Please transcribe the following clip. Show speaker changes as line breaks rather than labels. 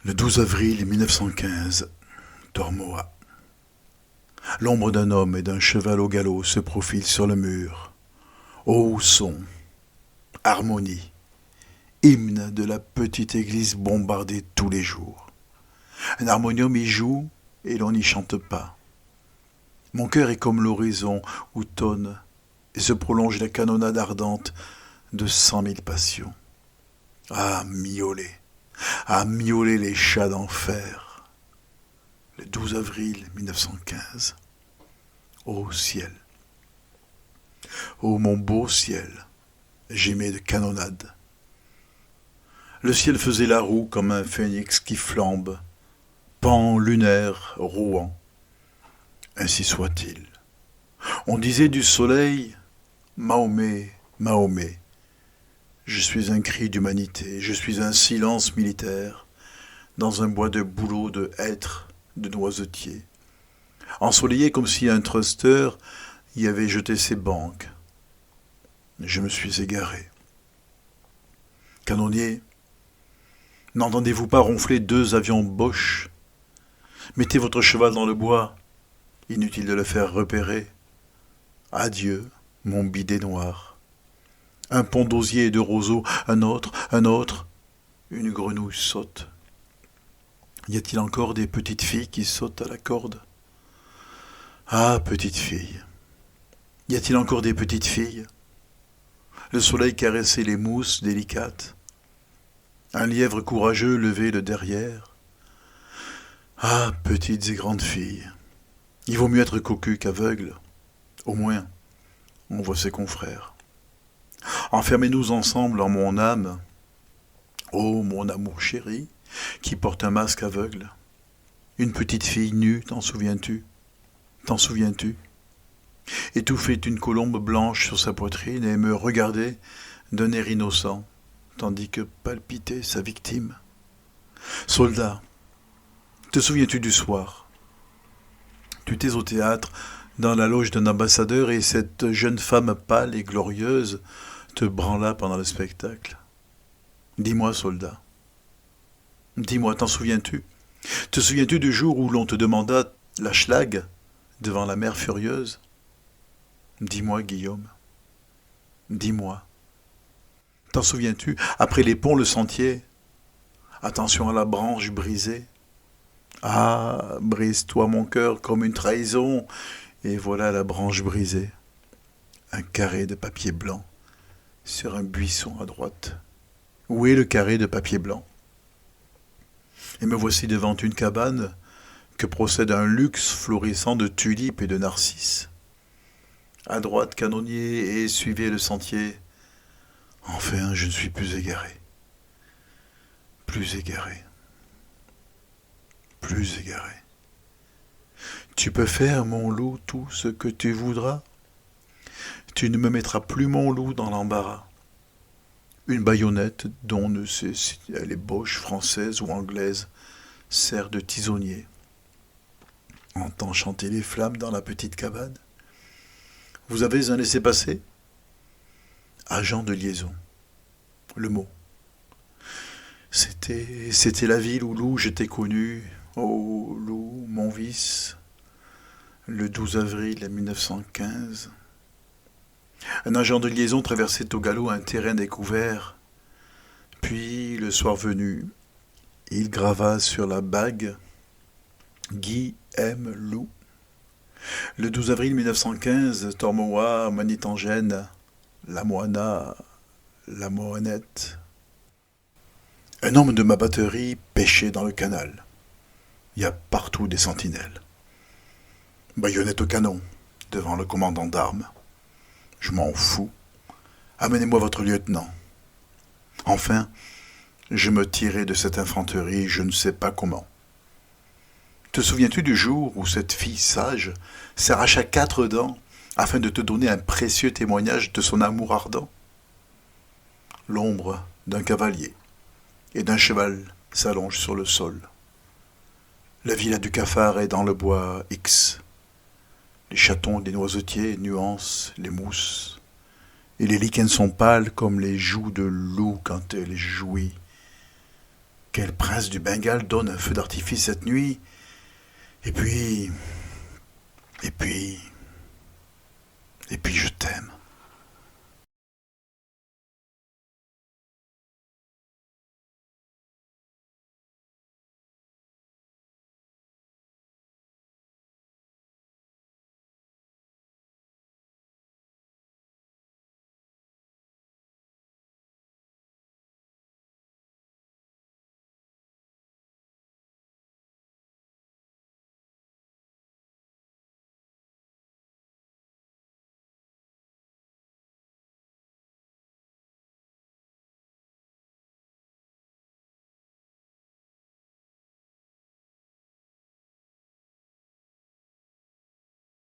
Le 12 avril 1915, Tormoa. L'ombre d'un homme et d'un cheval au galop se profile sur le mur. Ô son, harmonie, hymne de la petite église bombardée tous les jours. Un harmonium y joue et l'on n'y chante pas. Mon cœur est comme l'horizon où tonne et se prolonge la canonnade ardente de 100 000 passions. À miauler les chats d'enfer. Le 12 avril 1915. Ô ciel, ô mon beau ciel, j'aimais de canonnade. Le ciel faisait la roue comme un phénix qui flambe, pan lunaire, rouant. Ainsi soit-il. On disait du soleil, Mahomet, Mahomet. Je suis un cri d'humanité, je suis un silence militaire, dans un bois de bouleaux, de hêtres, de noisetiers. Ensoleillé comme si un truster y avait jeté ses banques. Je me suis égaré. Canonnier, n'entendez-vous pas ronfler 2 avions Bosch? Mettez votre cheval dans le bois, inutile de le faire repérer. Adieu, mon bidet noir. Un pont d'osier et de roseaux, un autre, une grenouille saute. Y a-t-il encore des petites filles qui sautent à la corde? Ah, petite fille. Y a-t-il encore des petites filles? Le soleil caressait les mousses délicates. Un lièvre courageux levait le derrière. Ah, petites et grandes filles. Il vaut mieux être cocu qu'aveugle. Au moins, on voit ses confrères. Enfermez-nous ensemble en mon âme. Ô mon amour chéri, qui porte un masque aveugle. Une petite fille nue, t'en souviens-tu? T'en souviens-tu? Étouffait une colombe blanche sur sa poitrine et me regardait d'un air innocent, tandis que palpitait sa victime. Soldat, te souviens-tu du soir? Tu étais au théâtre, dans la loge d'un ambassadeur, et cette jeune femme pâle et glorieuse te branla pendant le spectacle. Dis-moi, soldat. Dis-moi, t'en souviens-tu? Te souviens-tu du jour où l'on te demanda la schlag devant la mer furieuse? Dis-moi, Guillaume. Dis-moi. T'en souviens-tu? Après les ponts, le sentier. Attention à la branche brisée. Ah, brise-toi mon cœur comme une trahison. Et voilà la branche brisée. Un carré de papier blanc sur un buisson à droite. Où est le carré de papier blanc? Et me voici devant une cabane que procède un luxe florissant de tulipes et de narcisses. À droite, canonnier, et suivez le sentier. Enfin, je ne suis plus égaré. Plus égaré. Plus égaré. Tu peux faire, mon loup, tout ce que tu voudras. Tu ne me mettras plus, mon loup, dans l'embarras. Une baïonnette, dont on ne sait si elle est Bosch, française ou anglaise, sert de tisonnier. Entends chanter les flammes dans la petite cabane. Vous avez un laissez-passer? Agent de liaison. Le mot. C'était la ville où Lou j'étais connu. Oh, Lou, mon vice. Le 12 avril 1915. Un agent de liaison traversait au galop un terrain découvert. Puis, le soir venu, il grava sur la bague Guy aime Lou. Le 12 avril 1915, Tormoa, Manitangène, la Moana, la Moanette. Un homme de ma batterie pêchait dans le canal. Il y a partout des sentinelles. Baïonnette au canon, devant le commandant d'armes. Je m'en fous. Amenez-moi votre lieutenant. Enfin, je me tirai de cette infanterie, je ne sais pas comment. Te souviens-tu du jour où cette fille sage s'arracha 4 dents afin de te donner un précieux témoignage de son amour ardent? L'ombre d'un cavalier et d'un cheval s'allonge sur le sol. La villa du cafard est dans le bois X. Les chatons des noisetiers nuancent les mousses, et les lichens sont pâles comme les joues de loup quand elle jouit. Quel prince du Bengale donne un feu d'artifice cette nuit? Et puis... Et puis... Et puis je t'aime.